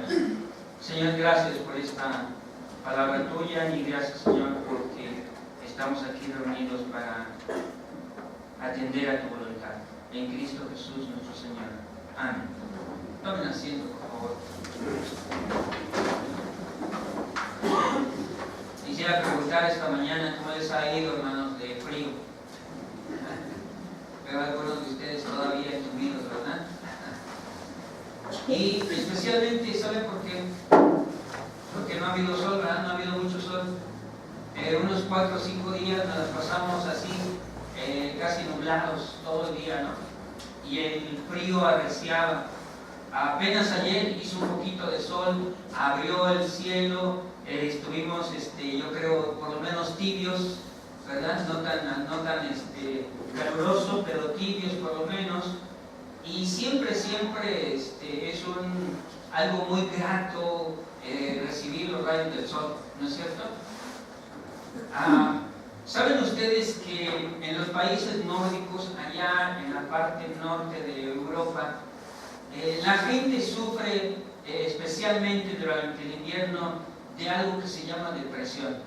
Oremos. Señor, gracias por esta palabra tuya y gracias, Señor, porque estamos aquí reunidos para atender a tu voluntad. En Cristo Jesús, nuestro Señor. Amén. Tomen asiento, por favor. Quisiera preguntar esta mañana cómo les ha ido, hermanos, de frío. Veo a algunos de ustedes todavía entumidos, ¿verdad? Y especialmente, ¿saben por qué? Porque no ha habido sol, ¿verdad? No ha habido mucho sol. Unos 4 o 5 días nos las pasamos así, casi nublados todo el día, ¿no? Y el frío arreciaba. Apenas ayer hizo un poquito de sol, abrió el cielo, estuvimos, yo creo, por lo menos tibios, ¿verdad? No tan caluroso, pero tibios por lo menos. Y siempre es algo muy grato recibir los rayos del sol, ¿no es cierto? ¿Saben ustedes que en los países nórdicos, allá en la parte norte de Europa, la gente sufre especialmente durante el invierno de algo que se llama depresión?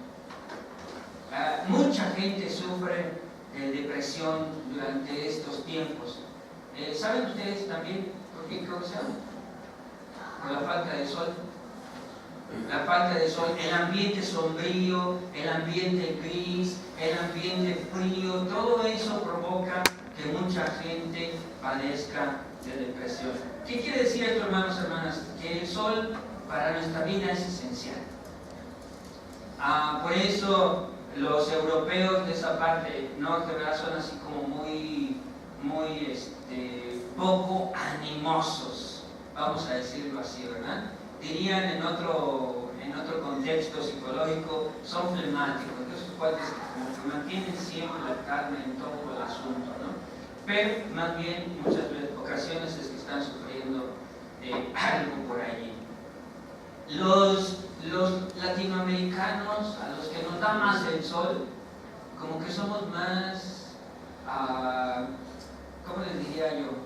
Mucha gente sufre de depresión durante estos tiempos. ¿Saben ustedes también por qué creo que sea? Por la falta de sol. La falta de sol, el ambiente sombrío, el ambiente gris, el ambiente frío, todo eso provoca que mucha gente padezca de depresión. ¿Qué quiere decir esto, hermanos y hermanas? Que el sol para nuestra vida es esencial. Por eso los europeos de esa parte norte, ¿verdad? Son así como muy poco animosos, vamos a decirlo así, ¿verdad? Dirían en otro contexto psicológico, son flemáticos, esos cuates que mantienen siempre la calma en todo el asunto, ¿no? Pero más bien muchas ocasiones es que están sufriendo algo por allí. Los latinoamericanos, a los que nos da más el sol, como que somos más, ¿cómo les diría yo?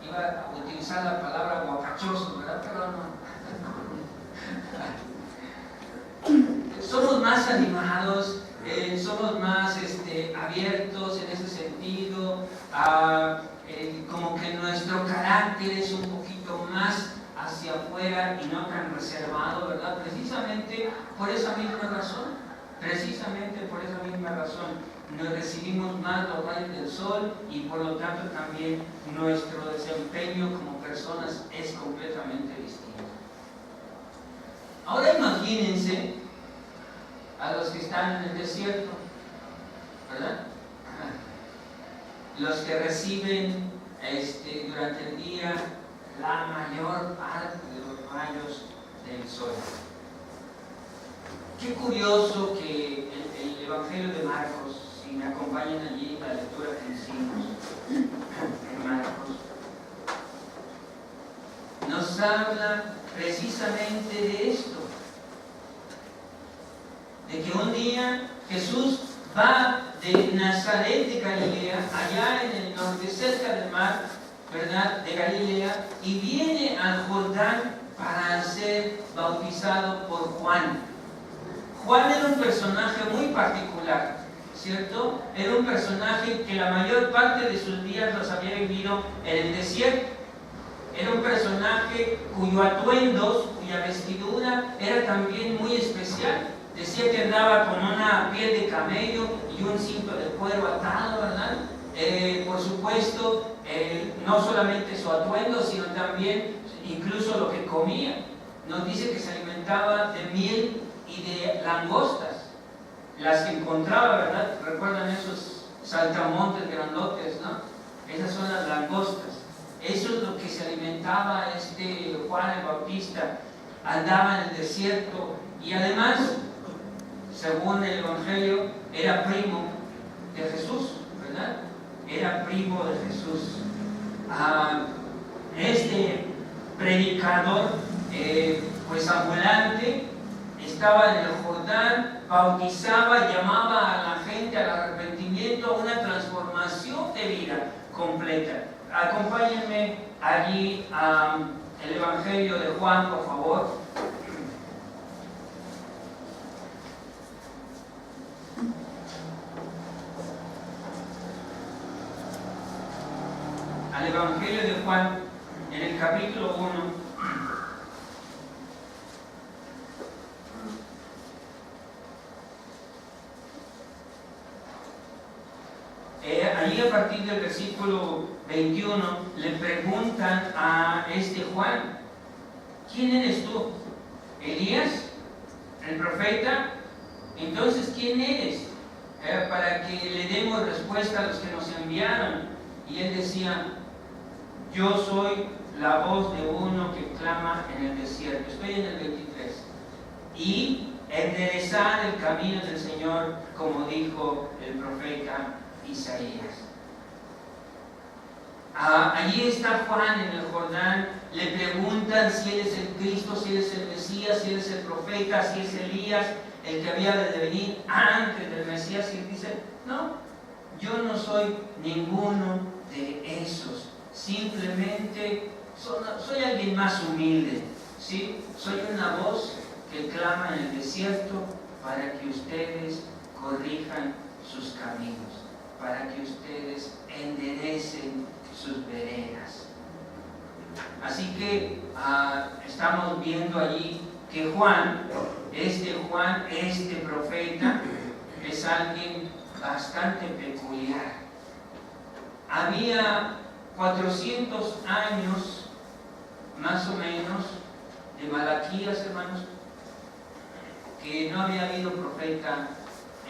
Iba a utilizar la palabra guapachoso, ¿verdad? Pero no. Somos más animados, somos más abiertos en ese sentido, como que nuestro carácter es un poquito más hacia afuera y no tan reservado, ¿verdad? Precisamente por esa misma razón. Nos recibimos más los rayos del sol y por lo tanto también nuestro desempeño como personas es completamente distinto. Ahora imagínense a los que están en el desierto, ¿verdad? Los que reciben durante el día la mayor parte de los rayos del sol. Qué curioso que el Evangelio de Marcos, si me acompañan allí en la lectura que hicimos en Marcos, nos habla precisamente de esto, de que un día Jesús va de Nazaret de Galilea, allá en el norte, cerca del mar, ¿verdad?, de Galilea, y viene al Jordán para ser bautizado por Juan. Juan era un personaje muy particular, ¿cierto? Era un personaje que la mayor parte de sus días los había vivido en el desierto. Era un personaje cuyo atuendo, cuya vestidura era también muy especial. Decía que andaba con una piel de camello y un cinto de cuero atado, ¿verdad? Por supuesto, no solamente su atuendo, sino también incluso lo que comía. Nos dice que se alimentaba de miel y de langostas, las que encontraba, ¿verdad? ¿Recuerdan esos saltamontes grandotes, no? Esas son las langostas. Eso es lo que se alimentaba Juan el Bautista. Andaba en el desierto y además, según el Evangelio, era primo de Jesús, ¿verdad? Era primo de Jesús. Este predicador, pues ambulante, estaba en el Jordán, bautizaba, llamaba a la gente al arrepentimiento, a una transformación de vida completa. Acompáñenme allí a el Evangelio de Juan, por favor. Al Evangelio de Juan, en el capítulo 1. Allí a partir del versículo 21 le preguntan a este Juan: ¿quién eres tú? ¿Elías? ¿El profeta? Entonces, ¿quién eres? Para que le demos respuesta a los que nos enviaron. Y él decía: yo soy la voz de uno que clama en el desierto. Estoy en el 23. Y enderezar el camino del Señor, como dijo el profeta Isaías. Allí está Juan en el Jordán. Le preguntan si él es el Cristo, si él es el Mesías, si él es el profeta, si es Elías, el que había de venir antes del Mesías. Y él dice: no, yo no soy ninguno de esos. Simplemente soy alguien más humilde, ¿sí? Soy una voz que clama en el desierto para que ustedes corrijan sus caminos, para que ustedes enderecen sus veredas. Así que estamos viendo allí que Juan, este profeta, es alguien bastante peculiar. Había 400 años, más o menos, de Malaquías, hermanos, que no había habido profeta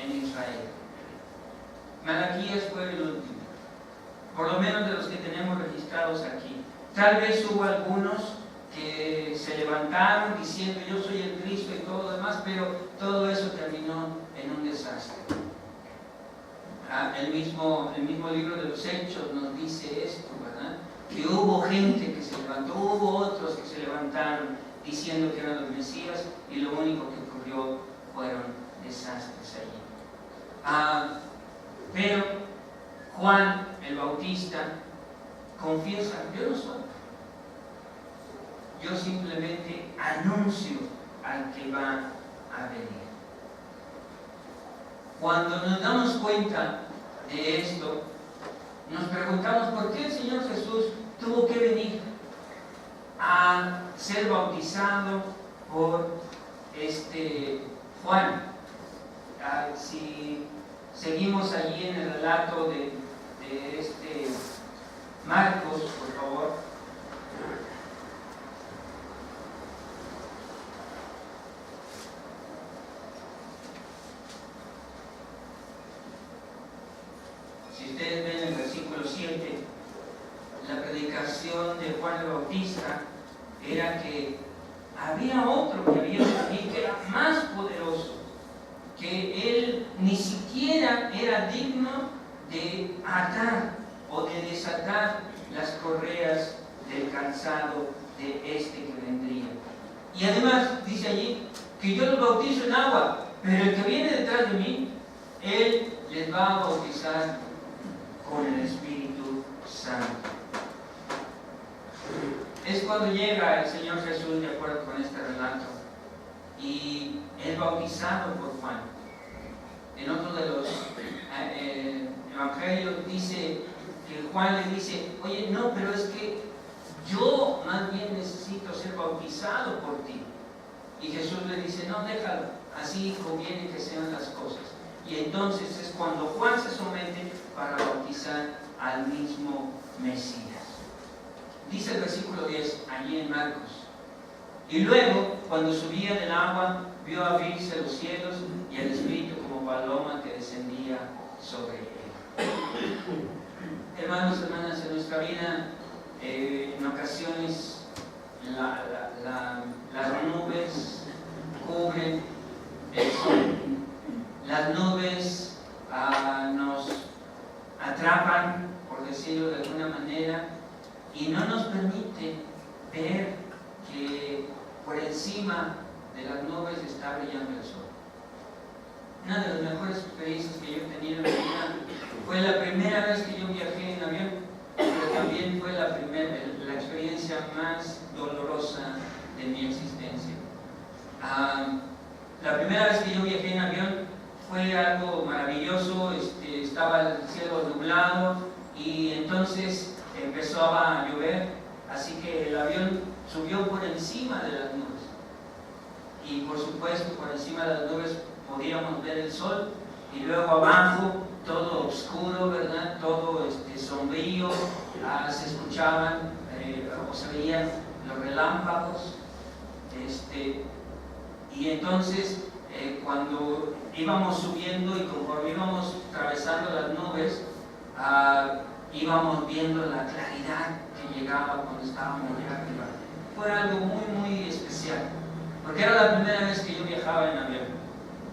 en Israel. Malaquías fue el último, por lo menos de los que tenemos registrados aquí. Tal vez hubo algunos que se levantaron diciendo: yo soy el Cristo y todo lo demás, pero todo eso terminó en un desastre. El mismo libro de los Hechos nos dice esto, ¿verdad? Que hubo gente que se levantó, hubo otros que se levantaron diciendo que eran los Mesías, y lo único que ocurrió fueron desastres allí. Pero Juan el Bautista confiesa: yo no soy. Yo simplemente anuncio al que va a venir. Cuando nos damos cuenta de esto, nos preguntamos: ¿por qué el Señor Jesús tuvo que venir a ser bautizado por Juan? Si seguimos allí en el relato de Marcos, por favor. Si ustedes ven el versículo 7, la predicación de Juan el Bautista era que había otro que había venido, que era más poderoso, que él ni siquiera era digno de atar o de desatar las correas del calzado de este que vendría. Y además dice allí que yo los bautizo en agua, pero el que viene detrás de mí, él les va a bautizar con el Espíritu Santo. Es cuando llega el Señor Jesús, de acuerdo con este relato, y es bautizado por Juan. En otro de los evangelios dice que Juan le dice: oye, no, pero es que yo más bien necesito ser bautizado por ti. Y Jesús le dice: no, déjalo, así conviene que sean las cosas. Y entonces es cuando Juan se somete para bautizar al mismo Mesías. Dice el versículo 10, allí en Marcos: y luego, cuando subía del agua, vio abrirse los cielos y el Espíritu como paloma que descendía sobre él. Hermanos, hermanas, en nuestra vida, en ocasiones las nubes cubren el sol. Las nubes nos atrapan, por decirlo de alguna manera, y no nos permite ver que por encima de las nubes está brillando el sol. Una de las mejores experiencias que yo he tenido en mi vida fue la primera vez que yo viajé en avión. también fue la experiencia más dolorosa de mi existencia. La primera vez que yo viajé en avión fue algo maravilloso. Estaba el cielo nublado y entonces empezaba a llover, así que el avión subió por encima de las nubes y por supuesto por encima de las nubes podíamos ver el sol, y luego abajo todo oscuro, ¿verdad? Todo sombrío, se escuchaban o se veían los relámpagos, y entonces cuando íbamos subiendo y conforme íbamos atravesando las nubes, íbamos viendo la claridad que llegaba cuando estábamos allá arriba. Fue algo muy, muy especial, porque era la primera vez que yo viajaba en avión.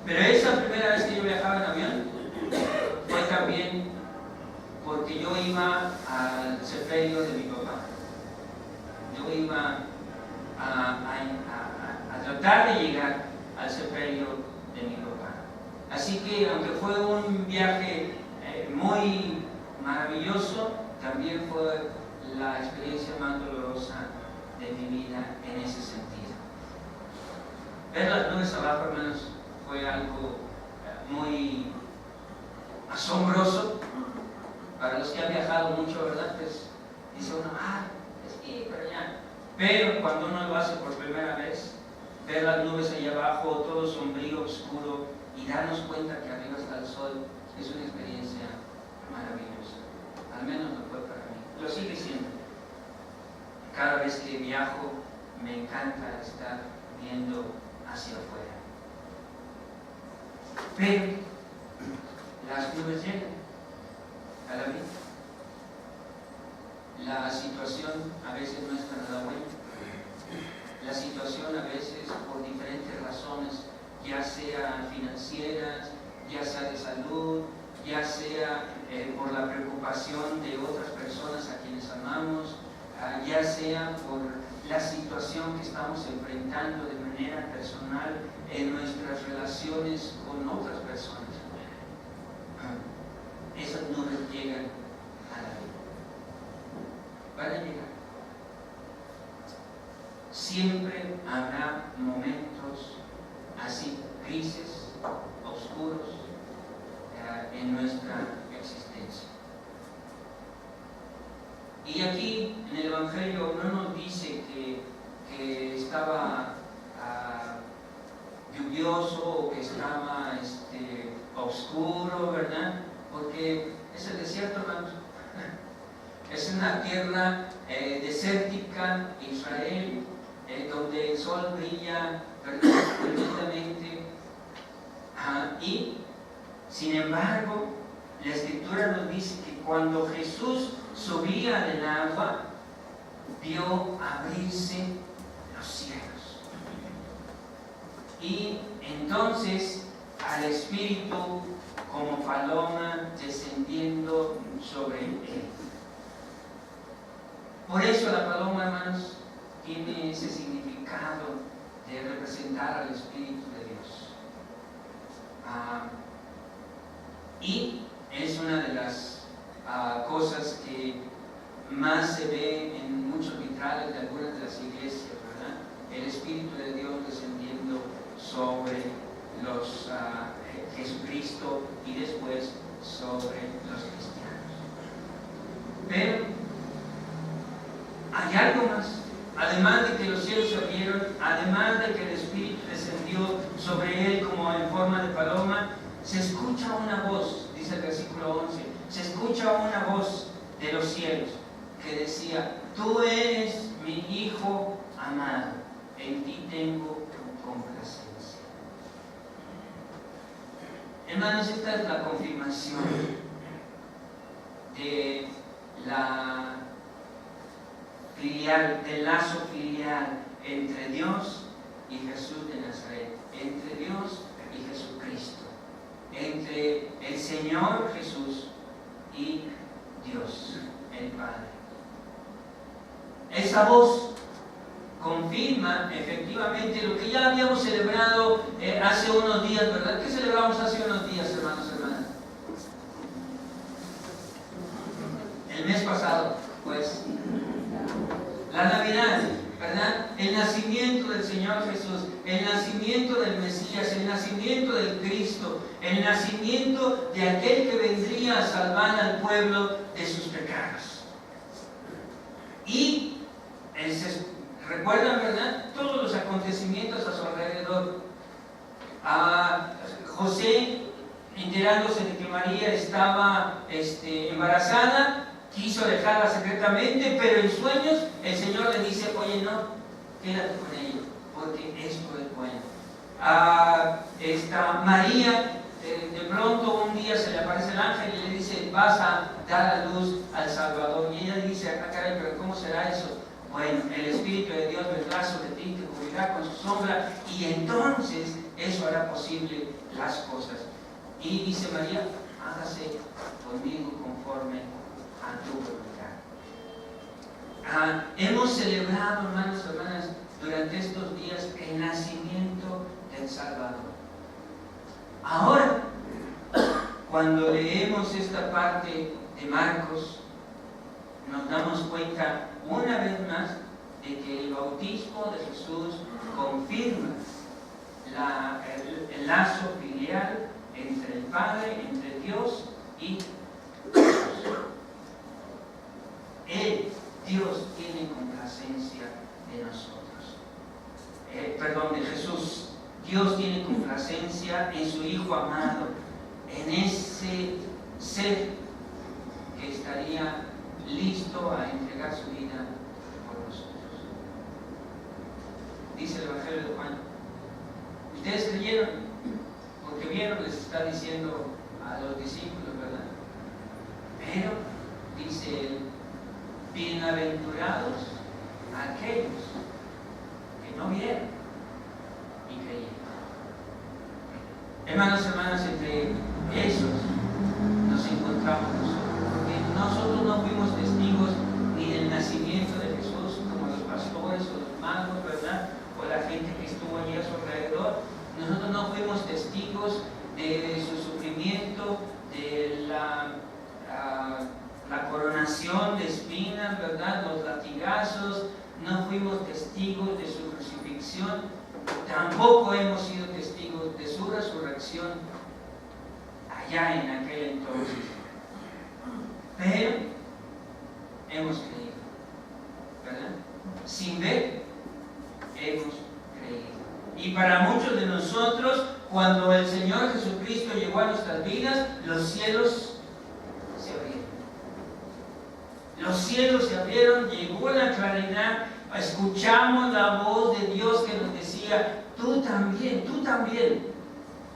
Pero esa primera vez que yo viajaba en avión fue también porque yo iba al sepelio de mi papá. Yo iba a tratar de llegar al sepelio de mi papá. Así que aunque fue un viaje muy maravilloso, también fue la experiencia más dolorosa de mi vida en ese sentido. Ver las nubes abajo, hermanos, fue algo muy asombroso. Para los que han viajado mucho, ¿verdad? Pues dice uno, sí, pero ya. Pero cuando uno lo hace por primera vez, ver las nubes allá abajo, todo sombrío, oscuro, y darnos cuenta que arriba está el sol, es una experiencia maravillosa. Al menos lo fue para mí. Lo sigue siendo. Cada vez que viajo, me encanta estar viendo hacia afuera. Pero las nubes llegan a la vida. La situación a veces no está nada buena. La situación a veces por diferentes razones, ya sea financieras, ya sea de salud, ya sea por la preocupación de otras personas a quienes amamos, ya sea por la situación que estamos enfrentando de manera personal en nuestras relaciones con otras personas. Esas nubes llegan a la vida. Van a llegar. Siempre habrá momentos así, grises, oscuros, en nuestra existencia. Y aquí en el Evangelio no nos dice que estaba lluvioso o que estaba oscuro, ¿verdad? Porque es el desierto, hermanos. Es una tierra desértica, Israel, donde el sol brilla perfectamente. Y, sin embargo, la Escritura nos dice que cuando Jesús subía del agua, vio abrirse los cielos. Y entonces al Espíritu como paloma descendiendo sobre él. Por eso la paloma, hermanos, tiene ese significado de representar al Espíritu de Dios. Y es una de las cosas que más se ve en muchos vitrales de algunas de las iglesias, ¿verdad? El Espíritu de Dios descendiendo sobre los Jesucristo y después sobre los cristianos. Pero hay algo más. Además de que los cielos se abrieron, además de que el Espíritu descendió sobre él como en forma de paloma, se escucha una voz, dice el versículo 11, se escucha una voz de los cielos que decía: tú eres mi Hijo amado, en ti tengo complacencia. Hermanos, esta es la confirmación de la filial, del lazo filial entre Dios y Jesús de Nazaret, entre Dios y Jesucristo, entre el Señor Jesús y Dios, el Padre. Esa voz confirma efectivamente lo que ya habíamos celebrado hace unos días, ¿verdad? ¿Qué celebramos hace unos días, hermanos y hermanas? El mes pasado, Pues la Navidad, ¿verdad? El nacimiento del Señor Jesús, el nacimiento del Mesías, el nacimiento del Cristo, el nacimiento de aquel que vendría a salvar al pueblo de sus pecados. Y recuerdan, ¿verdad? Todos los acontecimientos a su alrededor. José, enterándose de que María estaba embarazada, quiso dejarla secretamente, pero en sueños el Señor le dice: oye, no, quédate con ella, porque esto es bueno. María, de pronto un día se le aparece el ángel y le dice: vas a dar a luz al Salvador. Y ella dice: caray, pero ¿cómo será eso? Bueno, el Espíritu de Dios vendrá sobre ti, te cubrirá con su sombra, y entonces eso hará posible las cosas. Y dice María: hágase conmigo conforme a tu voluntad. Hemos celebrado, hermanos y hermanas, durante estos días el nacimiento del Salvador. Ahora, cuando leemos esta parte de Marcos, nos damos cuenta una vez más de que el bautismo de Jesús confirma el lazo filial entre el Padre, entre Dios y Jesús. Dios tiene complacencia de nosotros. De Jesús. Dios tiene complacencia en su Hijo amado, en ese ser que estaría listo a entregar su vida por nosotros. Dice el Evangelio de Juan: ustedes creyeron porque vieron, les está diciendo a los discípulos, ¿verdad? Pero, dice él, bienaventurados aquellos que no vieron y creyeron. Hermanos y hermanas, entre esos nos encontramos nosotros, porque nosotros no fuimos testigos ni del nacimiento de Jesús como los pastores o los magos, ¿verdad? O la gente que estuvo allí a su alrededor. Nosotros no fuimos testigos de su sufrimiento, de la coronación de espinas, ¿verdad? Los latigazos. No fuimos testigos de su crucifixión. Tampoco hemos sido testigos de su resurrección allá en aquel entonces. Pero hemos creído, ¿verdad? Sin ver, hemos creído. Y para muchos de nosotros, cuando el Señor Jesucristo llegó a nuestras vidas, los cielos se abrieron. Los cielos se abrieron, llegó la claridad, escuchamos la voz de Dios que nos decía: tú también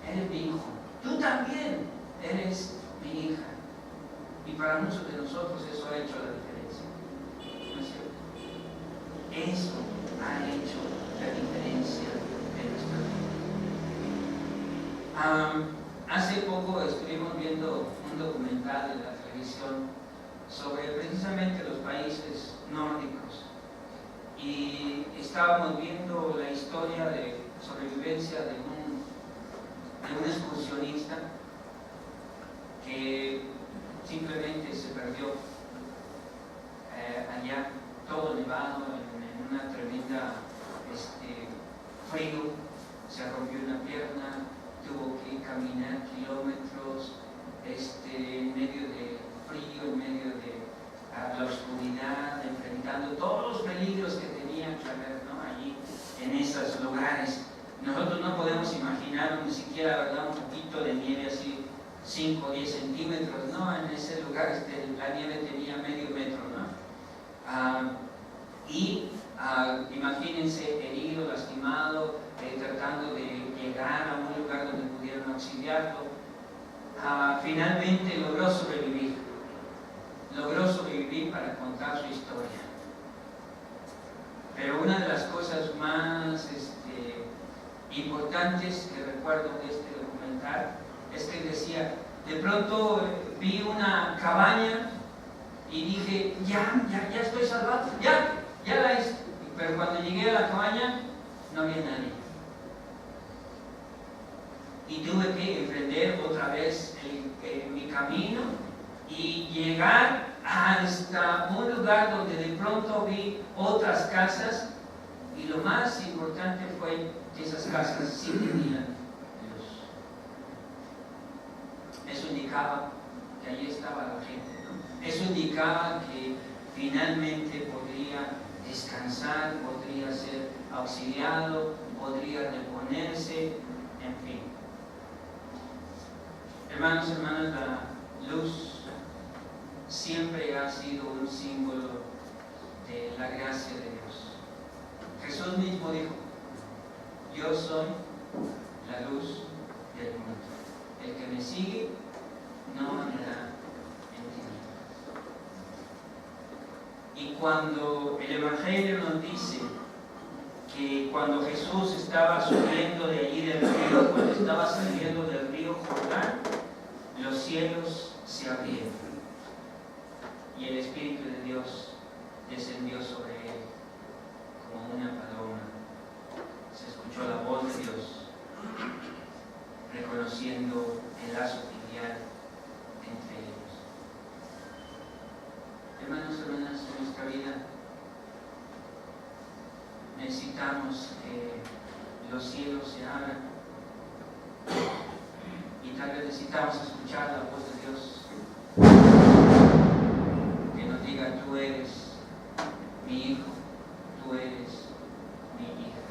eres mi hijo, tú también eres mi hija. Y para muchos de nosotros eso ha hecho la diferencia, ¿no es cierto? Eso ha hecho la diferencia en nuestra vida. Hace poco estuvimos viendo un documental de la televisión sobre precisamente los países nórdicos, y estábamos viendo la historia de sobrevivencia de un excursionista que simplemente se perdió allá, todo nevado, en una tremenda frío, se rompió una pierna, tuvo que caminar kilómetros en medio de frío, en medio de la oscuridad, enfrentando todos los peligros que tenían que haber, ¿no? Allí en esos lugares. Nosotros no podemos imaginar ni siquiera, ¿verdad?, un poquito de nieve así, 5 o 10 centímetros, ¿no? En ese lugar la nieve tenía medio metro, ¿no? Imagínense herido, lastimado, tratando de llegar a un lugar donde pudieran auxiliarlo. Finalmente logró sobrevivir para contar su historia. Pero una de las cosas más importantes que recuerdo de este documental es que decía: de pronto vi una cabaña y dije, ya estoy salvado, ya la hice. Pero cuando llegué a la cabaña no había nadie. Y tuve que emprender otra vez mi camino y llegar hasta un lugar donde de pronto vi otras casas, y lo más importante fue que esas casas sí tenían luz. Eso indicaba que allí estaba la gente, ¿no? Eso indicaba que finalmente podría descansar, podría ser auxiliado, podría reponerse, en fin. Hermanos, hermanas, la luz siempre ha sido un símbolo de la gracia de Dios. Jesús mismo dijo: yo soy la luz del mundo. El que me sigue no andará en tinieblas. Y cuando el Evangelio nos dice que cuando Jesús estaba subiendo de allí del río, cuando estaba saliendo del río Jordán, los cielos se abrieron y el Espíritu de Dios descendió sobre él como una paloma. Se escuchó la voz de Dios, reconociendo el lazo filial entre ellos. Hermanos, hermanas, en nuestra vida necesitamos que los cielos se abran, y tal vez necesitamos escuchar la voz de Dios que nos diga: tú eres mi hijo, tú eres mi hija.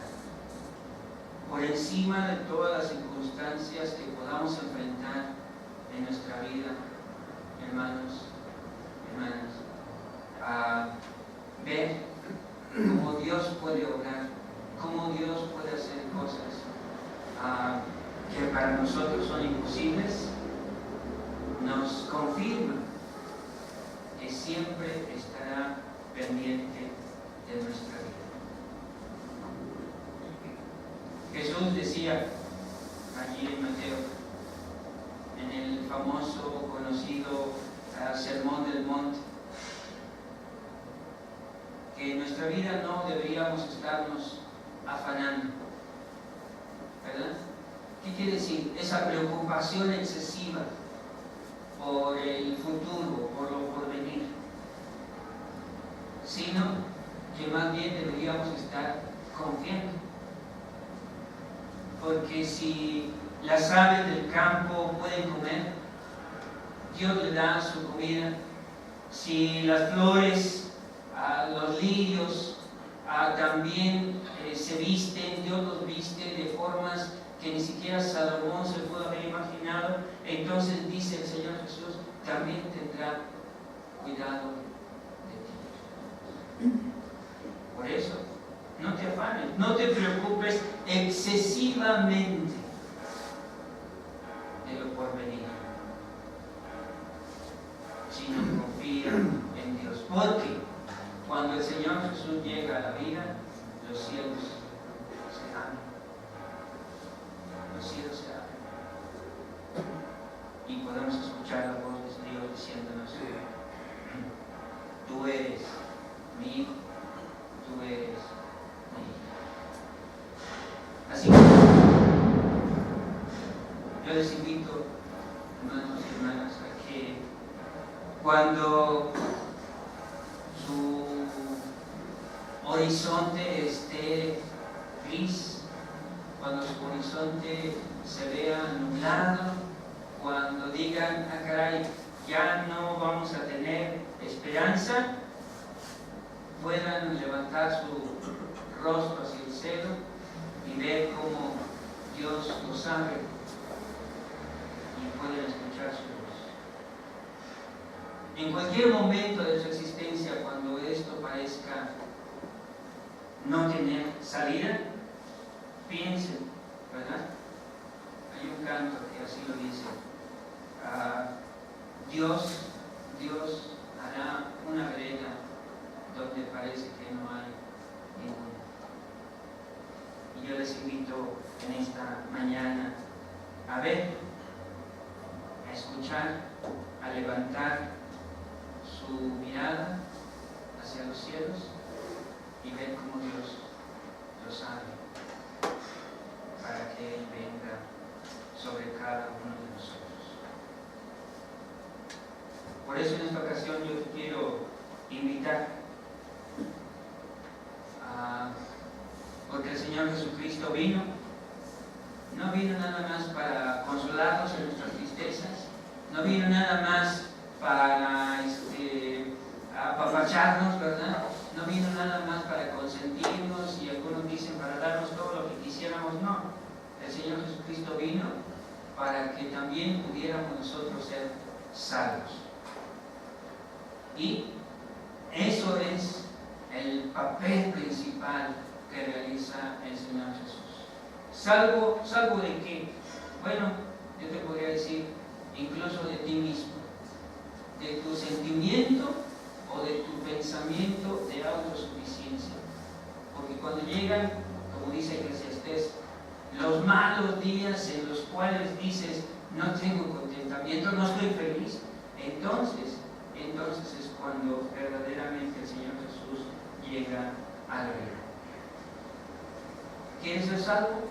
Por encima de todas las circunstancias que podamos enfrentar en nuestra vida, hermanos, hermanas, a ver cómo Dios puede obrar, cómo Dios puede hacer cosas que para nosotros son imposibles, nos confirma que siempre estará pendiente de nuestra vida. Jesús decía allí en Mateo, en el famoso, conocido Sermón del Monte, que en nuestra vida no deberíamos estarnos afanando, ¿verdad? ¿Qué quiere decir? Esa preocupación excesiva por el futuro, por lo porvenir, sino que más bien deberíamos estar confiando. Porque si las aves del campo pueden comer, Dios le da su comida. Si las flores, los lirios también se visten, Dios los viste de formas que ni siquiera Salomón se pudo haber imaginado. Entonces dice el Señor Jesús: también tendrá cuidado de ti. Por eso, no te afanes, no te preocupes excesivamente de lo porvenir, sino confía en Dios. Porque cuando el Señor Jesús llega a la vida, los cielos se abren. Los cielos se abren. Y podemos escuchar la voz de Dios diciéndonos: tú eres mi hijo, tú eres mi hija. Así que yo les invito, hermanos y hermanas, a que cuando su horizonte esté gris, cuando su horizonte se vea nublado, cuando digan: ah, caray, ya no vamos a tener esperanza, puedan levantar su rostro hacia el cielo y ver cómo Dios los abre y pueden escuchar su voz. En cualquier momento de su existencia, cuando esto parezca no tener salida, piensen, ¿verdad? Hay un canto que así lo dice: Dios hará una vereda donde parece que no hay ninguna. Y yo les invito en esta mañana a ver, a escuchar, a levantar su mirada hacia los cielos y ver cómo Dios los abre para que Él venga sobre cada uno de nosotros. Por eso en esta ocasión yo quiero Jesucristo vino. No vino nada más para consolarnos en nuestras tristezas, no vino nada más para apapacharnos, ¿verdad? No vino nada más para consentirnos y algunos dicen para darnos todo lo que quisiéramos, no. El Señor Jesucristo vino para que también pudiéramos nosotros ser salvos. Y eso es el papel principal que realiza el Señor Jesús. ¿Salvo de qué? Bueno, yo te podría decir, incluso de ti mismo, de tu sentimiento o de tu pensamiento de autosuficiencia. Porque cuando llegan, como dice Eclesiastés, los malos días en los cuales dices, no tengo contentamiento, no estoy feliz, entonces es cuando verdaderamente el Señor Jesús llega al reino. ¿Quieres ser salvo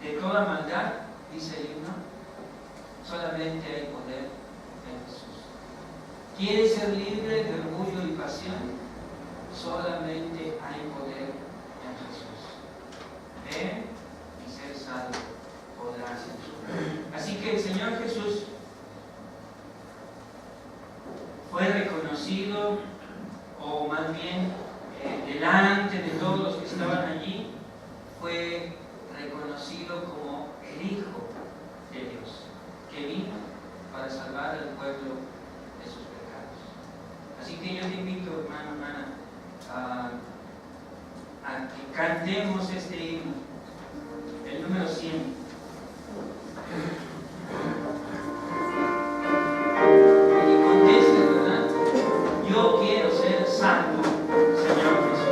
de toda maldad? Dice el himno. Solamente hay poder en Jesús. ¿Quieres ser libre de orgullo y pasión? Solamente hay poder en Jesús. Ven y ser salvo podrás en su nombre. Así que el Señor Jesús fue reconocido, o más bien delante de todos los que estaban allí, fue reconocido como el Hijo de Dios, que vino para salvar al pueblo de sus pecados. Así que yo te invito, hermano, hermana, a que cantemos este himno, el número 100. Yo quiero ser santo, Señor Jesús.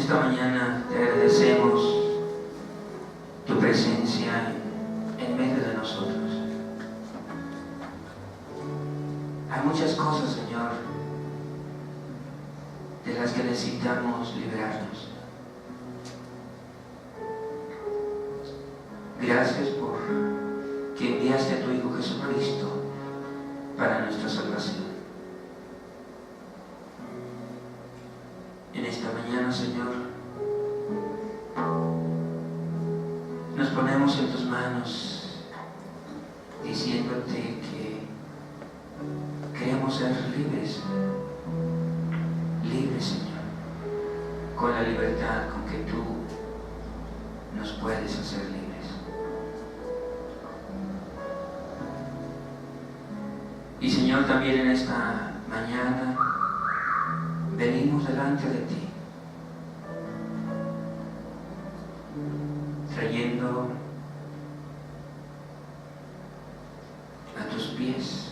esta mañana te agradecemos tu presencia en medio de nosotros. Hay muchas cosas, Señor, de las que necesitamos librarnos. Gracias por que enviaste a tu Hijo Jesucristo para nuestra salvación. En esta mañana, Señor, nos ponemos en tus manos diciéndote que queremos ser libres, Señor, con la libertad con que tú nos puedes hacer libres. Y Señor, también en esta mañana venimos delante de ti, trayendo a tus pies,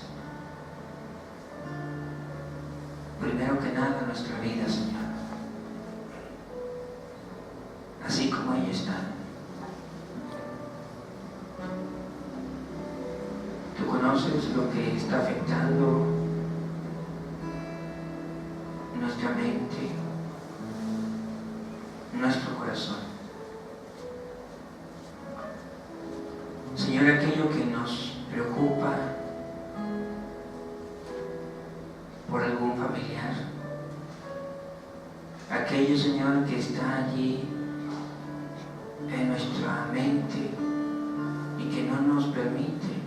primero que nada, nuestra vida, Señor, así como ella está. Tú conoces lo que está afectando nuestra mente, nuestro corazón. Señor, aquello que nos preocupa por algún familiar, aquello, Señor, que está allí en nuestra mente y que no nos permite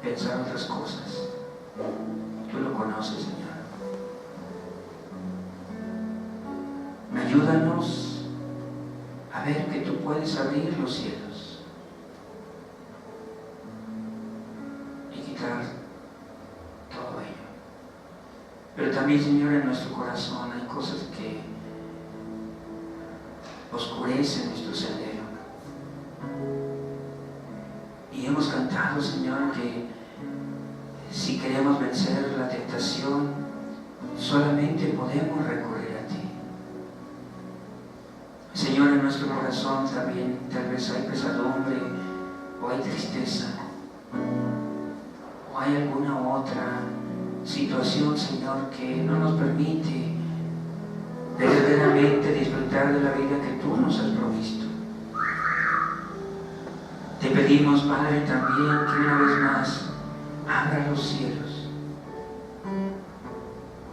pensar otras cosas. Tú lo conoces, Señor. Ayúdanos a ver que tú puedes abrir los cielos y quitar todo ello. Pero también, Señor, en nuestro corazón hay cosas que oscurecen nuestro sendero. Y hemos cantado, Señor, que si queremos vencer la tentación, solamente podemos recurrir a ti. Señor, en nuestro corazón también tal vez hay pesadumbre, o hay tristeza, o hay alguna otra situación, Señor, que no nos permite verdaderamente disfrutar de la vida que tú nos has provisto. Te pedimos, Padre, también que una vez más abra los cielos.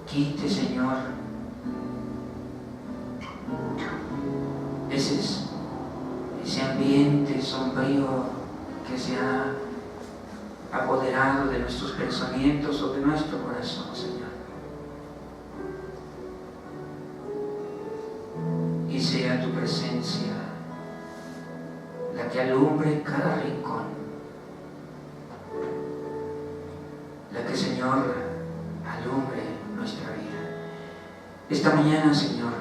Quite, Señor, ese ambiente sombrío que se ha apoderado de nuestros pensamientos o de nuestro corazón, Señor. Y sea tu presencia la que alumbre cada rincón, la que, Señor, alumbre nuestra vida. Esta mañana, Señor,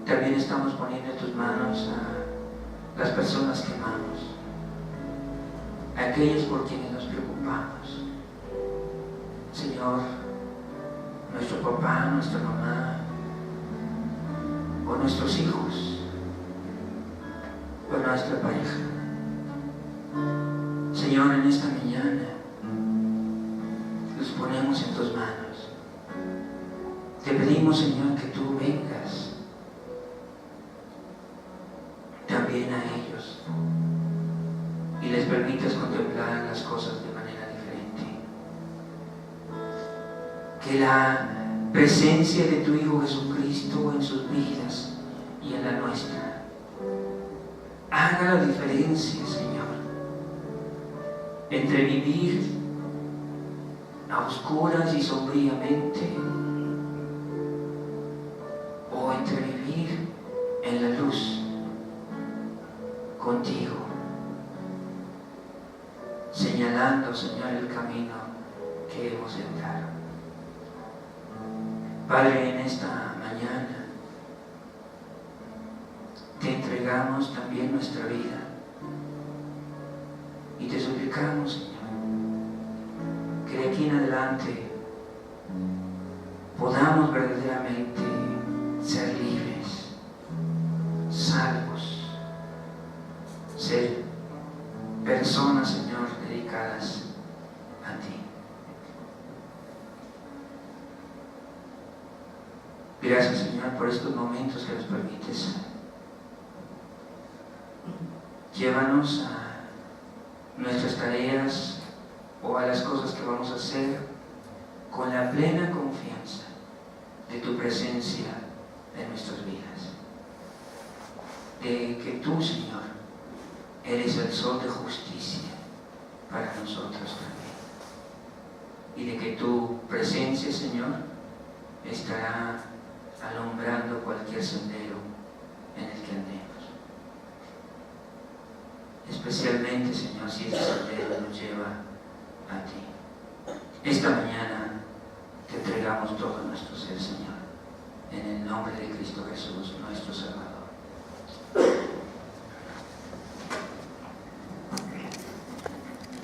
también estamos poniendo en tus manos a las personas que amamos, a aquellos por quienes nos preocupamos. Señor, nuestro papá, nuestra mamá, o nuestros hijos, o nuestra pareja. Señor, en esta mañana los ponemos en tus manos. Te pedimos, Señor, que tú vengas también a ellos y les permitas contemplar las cosas de manera diferente. Que la presencia de tu Hijo Jesucristo en sus vidas y en la nuestra haga la diferencia, Señor, entre vivir a oscuras y sombríamente o entre vivir en la luz contigo, señalando, Señor, el camino que hemos de andar. Padre, en esta mañana te entregamos también nuestra vida y te suplicamos, Señor, que de aquí en adelante podamos verdaderamente ser libres, salvos, ser personas, Señor, dedicadas a ti. Gracias, Señor, por estos momentos que nos permites. Llévanos a nuestras tareas o a las cosas que vamos a hacer con la plena confianza de tu presencia en nuestras vidas. De que tú, Señor, eres el sol de justicia para nosotros también. Y de que tu presencia, Señor, estará alumbrando cualquier sendero en el que andemos. Especialmente, Señor, si ese sendero nos lleva a ti. Esta mañana te entregamos todo nuestro ser, Señor, en el nombre de Cristo Jesús, nuestro Salvador.